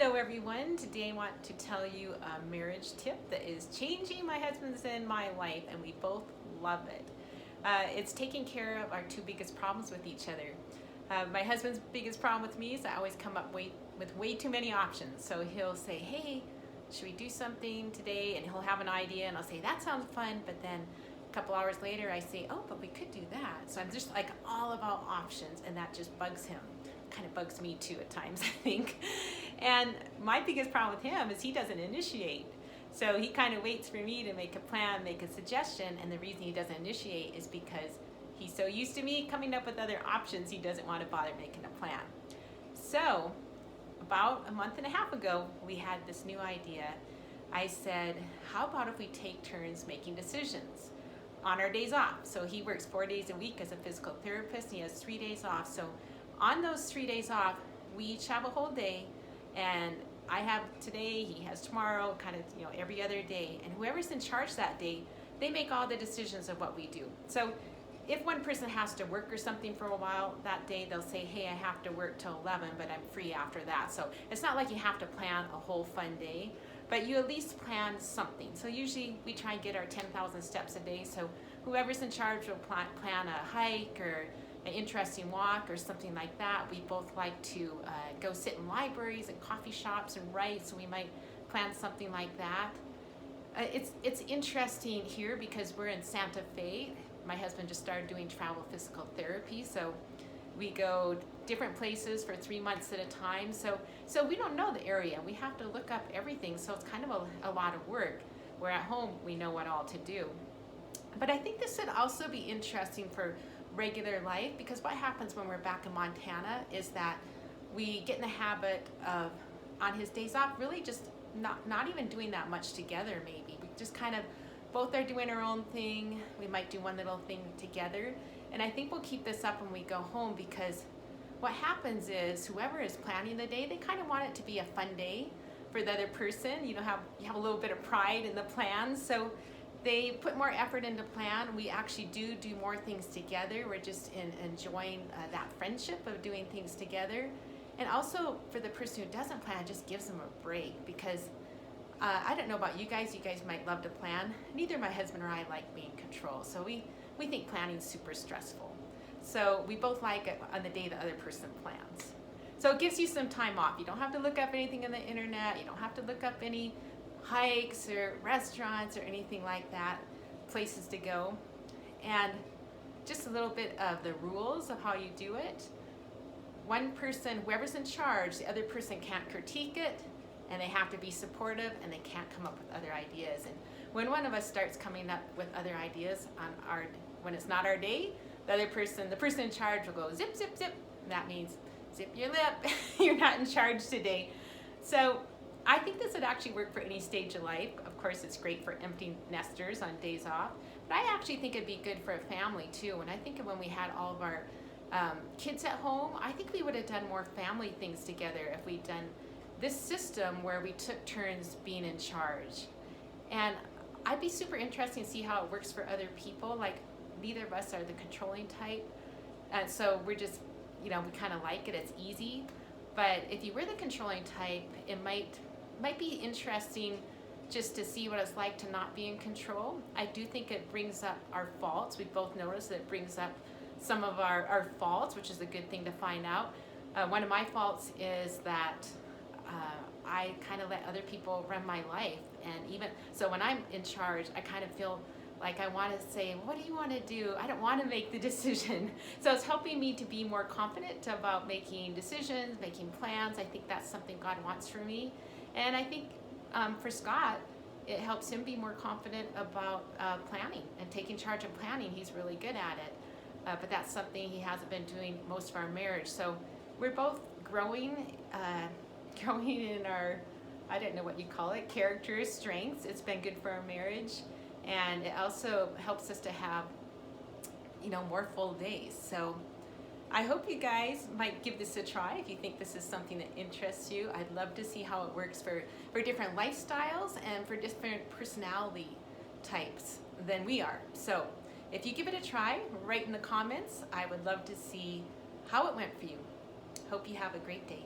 Hello everyone, today I want to tell you a marriage tip that is changing my husband's and my life, and we both love it. It's taking care of our two biggest problems with each other. My husband's biggest problem with me is I always come up with way too many options. So he'll say, hey, should we do something today? And he'll have an idea and I'll say, that sounds fun, but then a couple hours later I say, oh, but we could do that. So I'm just like all about options, and that just bugs him. Kind of bugs me too at times, I think. And my biggest problem with him is he doesn't initiate. So he kind of waits for me to make a plan, make a suggestion, and the reason he doesn't initiate is because he's so used to me coming up with other options, he doesn't want to bother making a plan. So about a month and a half ago, we had this new idea. I said, how about if we take turns making decisions on our days off? So he works 4 days a week as a physical therapist, and he has 3 days off. So on those 3 days off, we each have a whole day, and I have today, he has tomorrow, kind of, every other day. And whoever's in charge that day, they make all the decisions of what we do. So if one person has to work or something for a while that day, they'll say, hey, I have to work till 11, but I'm free after that. So it's not like you have to plan a whole fun day, but you at least plan something. So usually we try and get our 10,000 steps a day. So whoever's in charge will plan a hike or an interesting walk or something like that. We both like to go sit in libraries and coffee shops and write, so we might plan something like that. It's interesting here because we're in Santa Fe. My husband just started doing travel physical therapy, so we go different places for 3 months at a time. So we don't know the area. We have to look up everything, so it's kind of a lot of work. Where at home, we know what all to do. But I think this would also be interesting for regular life, because what happens when we're back in Montana is that we get in the habit of, on his days off, really just not even doing that much together. Maybe we just kind of both are doing our own thing. We might do one little thing together, and I think we'll keep this up when we go home, because what happens is whoever is planning the day, they kind of want it to be a fun day for the other person. You have a little bit of pride in the plan, so they put more effort into plan. We actually do more things together. We're just enjoying that friendship of doing things together. And also for the person who doesn't plan, it just gives them a break, because I don't know about you guys might love to plan. Neither my husband or I like being in control. So we think planning is super stressful. So we both like it on the day the other person plans. So it gives you some time off. You don't have to look up anything on the internet. You don't have to look up any hikes or restaurants or anything like that, places to go. And just a little bit of the rules of how you do it. One person, whoever's in charge, the other person can't critique it, and they have to be supportive, and they can't come up with other ideas. And when one of us starts coming up with other ideas when it's not our day, the person in charge will go zip, zip, zip. And that means zip your lip, you're not in charge today. So I think this would actually work for any stage of life. Of course, it's great for empty nesters on days off, but I actually think it'd be good for a family too. And I think of when we had all of our kids at home, I think we would have done more family things together if we'd done this system where we took turns being in charge. And I'd be super interested to see how it works for other people. Like, neither of us are the controlling type, and so we're just, we kind of like it. It's easy. But if you were the controlling type, it might be interesting just to see what it's like to not be in control. I do think it brings up our faults. We both noticed that it brings up some of our faults, which is a good thing to find out. One of my faults is that I kind of let other people run my life. And even so, when I'm in charge, I kind of feel like I want to say, what do you want to do? I don't want to make the decision. So it's helping me to be more confident about making decisions, making plans. I think that's something God wants for me. And I think for Scott, it helps him be more confident about planning and taking charge of planning. He's really good at it. But that's something he hasn't been doing most of our marriage. So we're both growing in our, I don't know what you call it, characters, strengths. It's been good for our marriage. And it also helps us to have, more full days. So I hope you guys might give this a try if you think this is something that interests you. I'd love to see how it works for different lifestyles and for different personality types than we are. So if you give it a try, write in the comments. I would love to see how it went for you. Hope you have a great day.